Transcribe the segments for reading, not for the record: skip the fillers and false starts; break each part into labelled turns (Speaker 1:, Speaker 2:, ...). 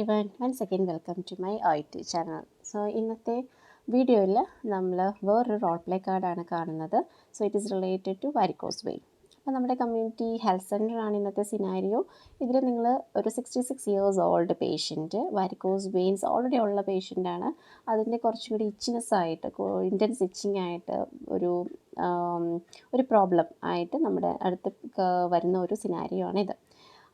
Speaker 1: Everyone, once again welcome to my Oet channel. So ഇന്നത്തെ വീഡിയോയിൽ നമ്മൾ വേറൊരു റോൾ പ്ലേ കാർഡാണ് കാണുന്നത്. So it is related to varicose vein. അപ്പോൾ നമ്മുടെ കമ്മ്യൂണിറ്റി ഹെൽത്ത് സെൻ്ററാണ് ഇന്നത്തെ സിനാരിയോ. ഇതിൽ നിങ്ങൾ ഒരു 66 years old patient, വാരിക്കോസ് veins already ഉള്ള പേഷ്യൻ്റാണ്. അതിൻ്റെ കുറച്ചും കൂടി ഇച്ചിനെസ് ആയിട്ട്, ഇൻറ്റൻസ് ഇച്ചിങ് ആയിട്ട് ഒരു പ്രോബ്ലം ആയിട്ട് നമ്മുടെ അടുത്ത് വരുന്ന ഒരു സിനാരിയോ ആണിത്.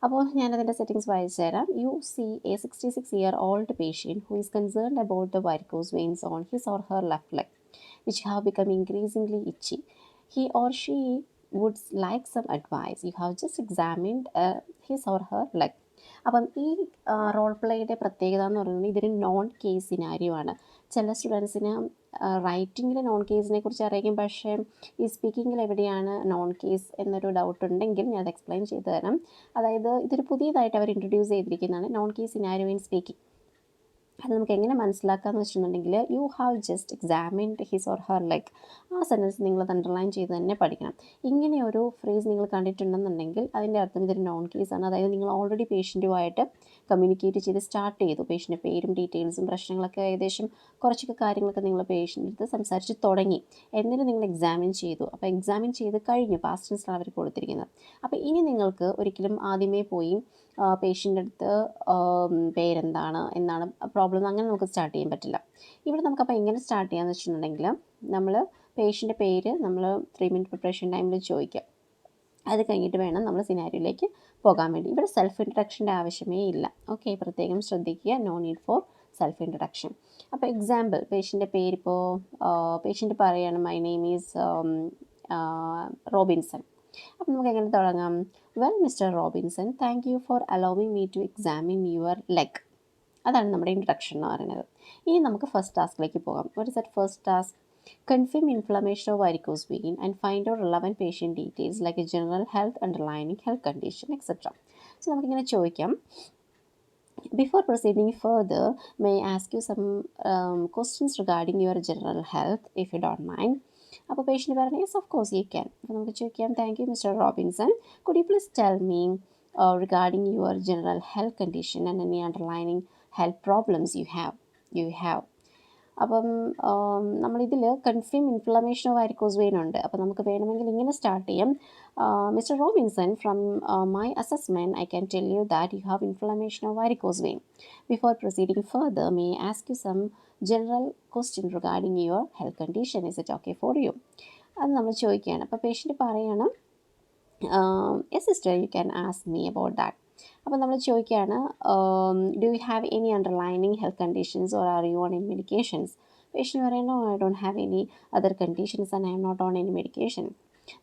Speaker 1: അപ്പോൾ ഞാനതിൻ്റെ സെറ്റിങ്സ് വായിച്ചു തരാം. You see a 66-year-old patient who is concerned about the varicose veins on his or her left leg, which have become increasingly itchy. He or she would like some advice. You have just examined his or her leg. അപ്പം ഈ role പ്ലേയുടെ പ്രത്യേകത എന്ന് പറയുന്നത് ഇതൊരു non case scenario ആണ്. ചില സ്റ്റുഡൻസിന് റൈറ്റിങ്ങിൽ non കേസിനെ കുറിച്ച് അറിയിക്കും, പക്ഷേ ഈ സ്പീക്കിങ്ങിൽ എവിടെയാണ് നോൺ കേസ് എന്നൊരു ഡൗട്ട് ഉണ്ടെങ്കിൽ ഞാൻ അത് എക്സ്പ്ലെയിൻ ചെയ്തു തരാം. അതായത് ഇതൊരു പുതിയതായിട്ട് അവർ ഇൻട്രൊഡ്യൂസ് ചെയ്തിരിക്കുന്നതാണ് non case scenario in speaking. അത് നമുക്ക് എങ്ങനെ മനസ്സിലാക്കാമെന്ന് വെച്ചിട്ടുണ്ടെങ്കിൽ you have just examined his or her leg. ആ സെൻറ്റൻസ് നിങ്ങളത് അണ്ടർലൈൻ ചെയ്ത് തന്നെ പഠിക്കണം. ഇങ്ങനെ ഒരു ഫ്രേസ് നിങ്ങൾ കണ്ടിട്ടുണ്ടെന്നുണ്ടെങ്കിൽ അതിൻ്റെ അർത്ഥം ഇതൊരു നോൺ കേസാണ്. അതായത് നിങ്ങൾ ഓൾറെഡി പേഷ്യൻറ്റുമായിട്ട് കമ്മ്യൂണിക്കേറ്റ് ചെയ്ത് സ്റ്റാർട്ട് ചെയ്തു. പേഷ്യൻ്റെ പേരും ഡീറ്റെയിൽസും പ്രശ്നങ്ങളൊക്കെ ഏകദേശം കുറച്ചൊക്കെ കാര്യങ്ങളൊക്കെ നിങ്ങൾ പേഷ്യൻ്റെ അടുത്ത് സംസാരിച്ച് തുടങ്ങി. എന്നിട്ട് നിങ്ങൾ എക്സാമിൻ ചെയ്തു. അപ്പോൾ എക്സാമിൻ ചെയ്ത് കഴിഞ്ഞു, പാസ്റ്റ് ടെൻസിലാണ് അവർ കൊടുത്തിരിക്കുന്നത്. അപ്പോൾ ഇനി നിങ്ങൾക്ക് ഒരിക്കലും ആദ്യമേ പോയി പേഷ്യൻ്റെ അടുത്ത് പേരെന്താണ്, എന്നാണ് പ്രോബ്ലം, അങ്ങനെ നമുക്ക് സ്റ്റാർട്ട് ചെയ്യാൻ പറ്റില്ല. ഇവിടെ നമുക്കപ്പോൾ എങ്ങനെ സ്റ്റാർട്ട് ചെയ്യാമെന്ന് വെച്ചിട്ടുണ്ടെങ്കിൽ നമ്മൾ പേഷ്യൻ്റെ പേര് നമ്മൾ 3 മിനിറ്റ് പ്രിപ്പറേഷൻ ടൈമിൽ ചോദിക്കാം. അത് കഴിഞ്ഞിട്ട് വേണം നമ്മൾ സിനാരിയോയിലേക്ക് പോകാൻ വേണ്ടി. ഇവിടെ സെൽഫ് ഇൻട്രഡക്ഷൻ്റെ ആവശ്യമേ ഇല്ല. ഓക്കെ, പ്രത്യേകം ശ്രദ്ധിക്കുക, no need for self introduction. അപ്പോൾ എക്സാമ്പിൾ, പേഷ്യൻ്റെ പേരിപ്പോൾ പേഷ്യൻ്റ് പറയുകയാണ് മൈ നെയിം ഈസ് റോബിൻസൺ. അപ്പം നമുക്ക് എങ്ങനെ തുടങ്ങാം? Well mister Robinson, thank you for allowing me to examine your leg. അതാണ് നമ്മുടെ ഇൻട്രഡക്ഷൻ എന്ന് പറയുന്നത്. ഇനി നമുക്ക് ഫസ്റ്റ് ടാസ്കിലേക്ക് പോകാം. What is that first task? Confirm inflammation of varicose vein and find out relevant patient details like a general health, underlying health condition, etc. So നമുക്കിങ്ങനെ ചോദിക്കാം, before proceeding further, may I ask you some questions regarding your general health, if you don't mind? അപ്പോൾ patient പറഞ്ഞു yes of course you can. അപ്പോൾ നമുക്ക് ചോദിക്കാം, thank you mister Robinson, could you please tell me regarding your general health condition and any underlying health problems you have. അപ്പം നമ്മളിതിൽ confirm inflammation of varicose vein ഉണ്ട്. അപ്പോൾ നമുക്ക് വേണമെങ്കിൽ ഇങ്ങനെ സ്റ്റാർട്ട് ചെയ്യാം. Mister Robinson, from my assessment I can tell you that you have inflammation of varicose vein. Before proceeding further may ask you some general question regarding your health condition. Is it okay for you? അത് നമ്മൾ ചോദിക്കുകയാണ്. അപ്പോൾ patient പറയണം yes sister, you can ask me about that. അപ്പോൾ നമ്മൾ ചോദിക്കുകയാണ്, do you have any underlining health conditions or are you on any medications? Patient പറയുന്നു I don't have any other conditions and I am not on any medication.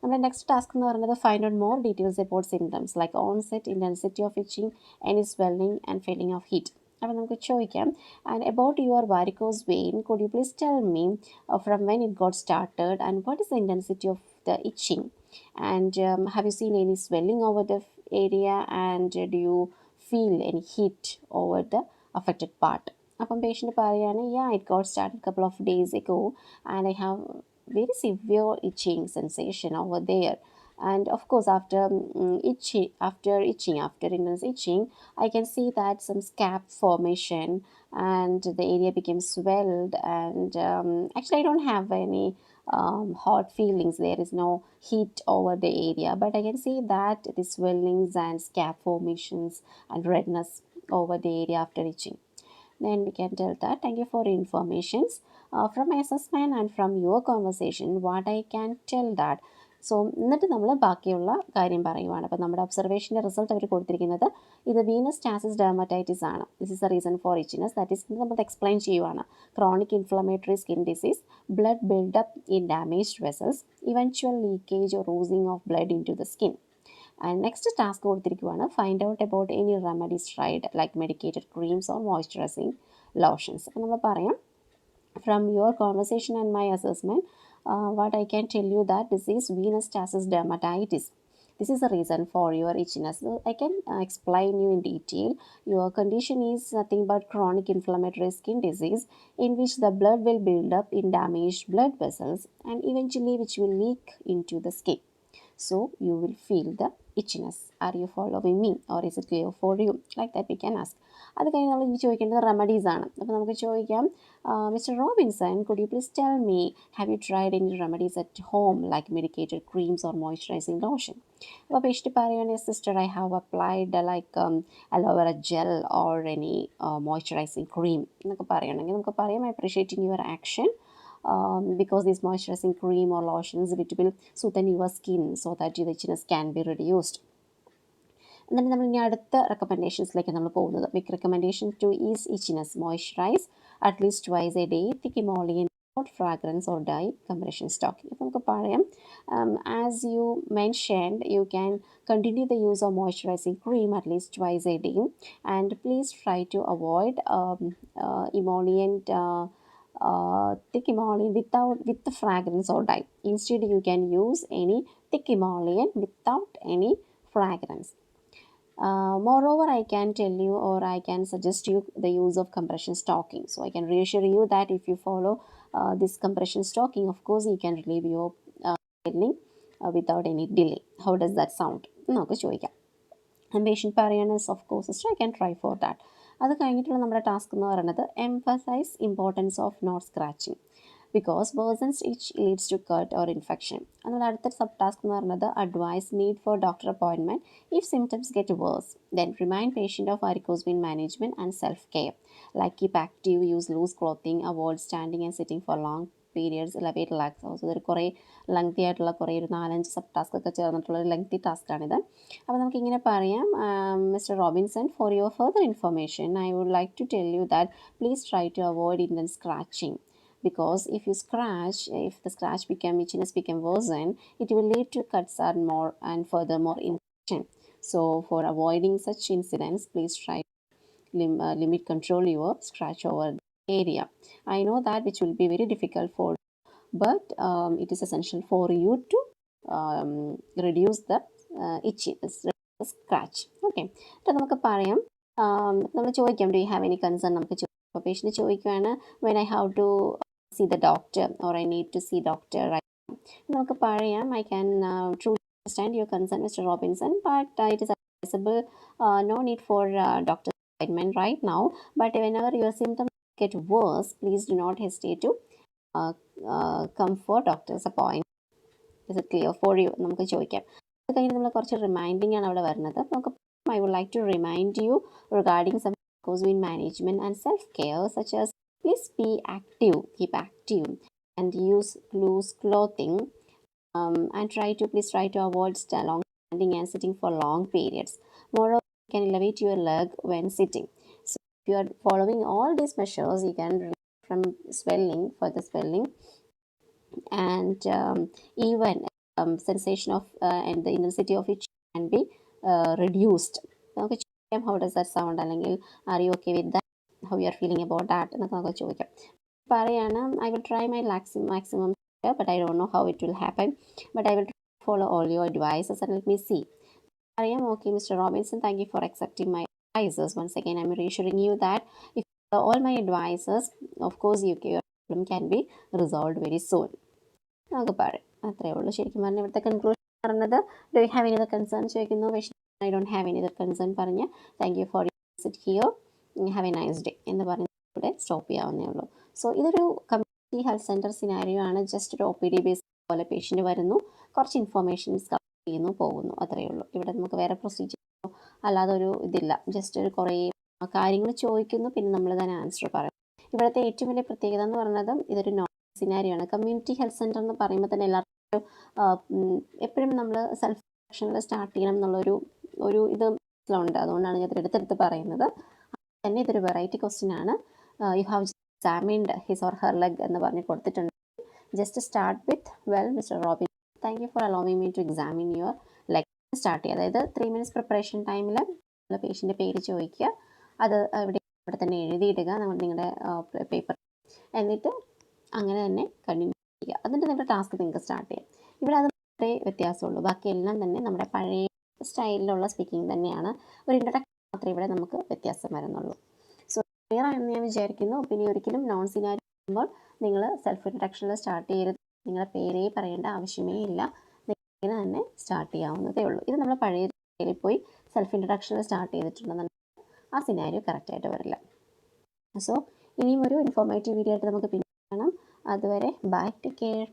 Speaker 1: നമ്മുടെ next task എന്ന് പറയുന്നത് find out more details about symptoms like onset, intensity of itching, any swelling and feeling of heat. അപ്പോൾ നമുക്ക് ചോദിക്കാം, and about your varicose vein could you please tell me from when it got started and what is the intensity of the itching and have you seen any swelling over the area and do you feel any heat over the affected part? അപ്പം patient പറയുകയാണ് it got started a couple of days ago and I have very severe itching sensation over there, and of course after intense itching I can see that some scab formation and the area became swelled, and actually I don't have any hot feelings. There is no heat over the area, but I can see that the swellings and scab formations and redness over the area after itching. Then we can tell that thank you for informations. From my assessment and from your conversation, what I can tell that. So എന്നിട്ട് നമ്മൾ ബാക്കിയുള്ള കാര്യം പറയുവാണ്. അപ്പോൾ നമ്മുടെ ഒബ്സർവേഷൻ്റെ result അവർ കൊടുത്തിരിക്കുന്നത് ഇത് വീനസ് സ്റ്റാസിസ് ഡെർമറ്റൈറ്റിസ് ആണ്. This is a reason for itchiness. That is നമ്മൾ എക്സ്പ്ലെയിൻ ചെയ്യുവാണ്. Chronic inflammatory skin disease, blood buildup in damaged vessels, eventual leakage or റൂസിങ് of blood into the skin. And next task കൊടുത്തിരിക്കുവാണ് find out about any remedies tried like medicated creams or moisturising lotions. അപ്പോൾ നമ്മൾ പറയാം, from your conversation and my assessment what I can tell you that this is venous stasis dermatitis. This is the reason for your itchiness. So I can explain you in detail. Your condition is nothing but chronic inflammatory skin disease in which the blood will build up in damaged blood vessels and eventually which will leak into the skin. So you will feel the itchiness. Are you following me or is it clear for you? Like that we can ask. അത് കഴിഞ്ഞ് നമ്മൾ ഇനി ചോദിക്കേണ്ടത് remedies ആണ്. അപ്പോൾ നമുക്ക് ചോദിക്കാം, mister Robinson, could you please tell me, have you tried any remedies at home like medicated creams or moisturizing lotion? അപ്പോൾ പേഷ്യൻ്റ് പറയുകയാണ്, sister, I have applied like aloe vera gel or any moisturising cream എന്നൊക്കെ പറയുകയാണെങ്കിൽ നമുക്ക് പറയാം, I appreciating your action because this moisturizing cream or lotions which will soothe your skin so that the itchiness can be reduced. എന്നിട്ട് നമ്മൾ ഇനി അടുത്ത റെക്കമെൻഡേഷൻസിലേക്ക് നമ്മൾ പോകുന്നത്. With recommendation to ease itchiness, moisturise at least twice a day, thick emollient without fragrance or dye, compression stocking. അപ്പോൾ നമുക്ക് പറയാം, as you mentioned, you can continue the use of moisturizing cream at least twice a day, and please try to avoid emollient thick emollient with the fragrance or dye. Instead, you can use any thick emollient without any fragrance. Moreover, I can tell you or I can suggest you the use of compression stocking. So I can reassure you that if you follow this compression stocking, of course you can relieve your healing without any delay. How does that sound? നമുക്ക് ചോദിക്കാം. patient പറയുകയാണെങ്കിൽ, of course sister, I can try for that. അത് കഴിഞ്ഞിട്ടുള്ള നമ്മുടെ task എന്ന് പറയുന്നത് emphasize importance of not scratching because worsens itch leads to cut or infection. അതുപോലെ അടുത്ത സബ് ടാസ്ക് എന്ന് പറയുന്നത് advise need for doctor appointment if symptoms get worse. Then remind patient of varicose vein management and self-care like keep active, use loose clothing, avoid standing and sitting for long periods, elevate relax. So ഇതൊരു കുറേ lengthy ആയിട്ടുള്ള കുറേ ഒരു 4-5 sub task ഒക്കെ ചേർന്നിട്ടുള്ള ഒരു lengthy ടാസ്ക്കാണിത്. അപ്പോൾ നമുക്കിങ്ങനെ പറയാം, mister Robinson, for your further information I would like to tell you that please try to avoid intense scratching. Because if you scratch, if the scratch itchiness become worsen, it will lead to cuts and more and furthermore infection. So for avoiding such incidents, please try limit control your scratch over the area. I know that which will be very difficult for, but it is essential for you to reduce the itchiness, the scratch. Okay. അപ്പോൾ നമുക്ക് പറയാം, നമ്മൾ ചോദിക്കാം, do you have any concern? നമുക്ക് ചോദിക്കാം, patient ചോദിക്കുകയാണ്, when I have to see the doctor or I need to see doctor right now. നമുക്ക് പറയാം, I can truly understand your concern, Mr. Robinson, but it is advisable, no need for doctor's appointment right now, but whenever your symptoms get worse, please do not hesitate to come for doctor's appointment. Is it clear for you? നമുക്ക് ചോദിക്കാം. അത് കഴിഞ്ഞ് നമ്മൾ കുറച്ച് reminding ആണ് അവിടെ വരുന്നത്. നമുക്ക് I would like to remind you regarding some varicose vein management and self-care, such as please be active, keep active, and use loose clothing, and please try to avoid long standing and sitting for long periods. Moreover, you can elevate your leg when sitting. So if you are following all these measures, you can relieve from swelling, further swelling, and even sensation of and the intensity of it can be reduced. നമുക്ക് ചോദിക്കാം, how does that sound? അല്ലെങ്കിൽ are you okay with that? How you are feeling about that? എന്നൊക്കെ നമുക്ക് ചോദിക്കാം. പറയാണ്, I will try my maximum, but I don't know how it will happen, but I will follow all your advices and let me see. പറയാം, okay Mr. Robinson, thank you for accepting my advices. Once again, I'm reassuring you that if you follow all my advices, of course your problem can be resolved very soon. നമുക്ക് പറയാം, അത്രയേ ഉള്ളൂ. ശരിക്കും പറഞ്ഞാൽ ഇവിടുത്തെ conclusion പറഞ്ഞത്, do you have any other concern ചോദിക്കുന്നു. I don't have any other concern പറഞ്ഞ് thank you for your visit here, have a nice day എന്ന് പറഞ്ഞ് ഇവിടെ സ്റ്റോപ്പ് ചെയ്യാവുന്നേ ഉള്ളൂ. സോ ഇതൊരു കമ്മ്യൂണിറ്റി ഹെൽത്ത് സെൻറ്റർ സിനാരിയോ ആണ്. ജസ്റ്റ് ഒരു OPD ബേസ് പോലെ പേഷ്യൻ്റ് വരുന്നു, കുറച്ച് ഇൻഫോർമേഷൻസ് കളക്ട് ചെയ്യുന്നു, പോകുന്നു, അത്രയേ ഉള്ളൂ. ഇവിടെ നമുക്ക് വേറെ പ്രൊസീജിയറോ അല്ലാതെ ഒരു ഇതില്ല. ജസ്റ്റ് ഒരു കുറേ കാര്യങ്ങൾ ചോദിക്കുന്നു, പിന്നെ നമ്മൾ തന്നെ ആൻസർ പറയും. ഇവിടുത്തെ ഏറ്റവും വലിയ പ്രത്യേകത എന്ന് പറയുന്നത് ഇതൊരു നോൺ സിനാരിയോ ആണ്. കമ്മ്യൂണിറ്റി ഹെൽത്ത് സെൻറ്റർ എന്ന് പറയുമ്പോൾ തന്നെ എല്ലാവർക്കും എപ്പോഴും നമ്മൾ സെൽഫ് പ്രൊട്ടക്ഷനിൽ സ്റ്റാർട്ട് ചെയ്യണം എന്നുള്ളൊരു ഇത് ഉണ്ട്. അതുകൊണ്ടാണ് ഞാൻ എടുത്തെടുത്ത് പറയുന്നത്. തന്നെ ഇതൊരു വെറൈറ്റി ക്വസ്റ്റ്യൻ ആണ്. You have examined his or her leg എന്ന് പറഞ്ഞ് കൊടുത്തിട്ടുണ്ട്. Just start with well mister Robin, thank you for allowing me to examine your leg. Start ചെയ്യുക, അതായത് 3 minutes പ്രിപ്പറേഷൻ ടൈമിൽ നമ്മൾ പേഷ്യൻ്റെ പേര് ചോദിക്കുക, അത് ഇവിടെ തന്നെ എഴുതിയിടുക നിങ്ങളുടെ പേപ്പർ, എന്നിട്ട് അങ്ങനെ തന്നെ കണ്ടിന്യൂ ചെയ്യുക. എന്നിട്ട് നിങ്ങളുടെ ടാസ്ക് നിങ്ങൾക്ക് സ്റ്റാർട്ട് ചെയ്യാം. ഇവിടെ അത് മാത്രമേ വ്യത്യാസമുള്ളൂ, ബാക്കിയെല്ലാം തന്നെ നമ്മുടെ പഴയ സ്റ്റൈലിലുള്ള സ്പീക്കിംഗ് തന്നെയാണ്. ഒരു ഇൻട്രൊഡക്ഷൻ മാത്രമേ ഇവിടെ നമുക്ക് വ്യത്യാസം വരുന്നുള്ളൂ. സോ ക്ലിയർ ആണെന്ന് ഞാൻ വിചാരിക്കുന്നു. പിന്നെ ഒരിക്കലും നോൺ സിനാരി ആകുമ്പോൾ നിങ്ങൾ സെൽഫ് ഇൻട്രൊഡക്ഷനിൽ സ്റ്റാർട്ട് ചെയ്യരുത്. നിങ്ങളുടെ പേരേ പറയേണ്ട ആവശ്യമേ ഇല്ല. ഇങ്ങനെ തന്നെ സ്റ്റാർട്ട് ചെയ്യാവുന്നതേ ഉള്ളൂ. ഇത് നമ്മൾ പഴയ രീതിയിൽ പോയി സെൽഫ് ഇൻട്രഡക്ഷനിൽ സ്റ്റാർട്ട് ചെയ്തിട്ടുണ്ടെന്നുണ്ടെങ്കിൽ ആ സിനാരിയോ കറക്റ്റായിട്ട് വരില്ല. സോ ഇനിയും ഒരു ഇൻഫോർമേറ്റീവ് വീഡിയോ ആയിട്ട് നമുക്ക് പിന്നെ കാണാം. അതുവരെ ബൈ, ടേക്ക് കെയർ.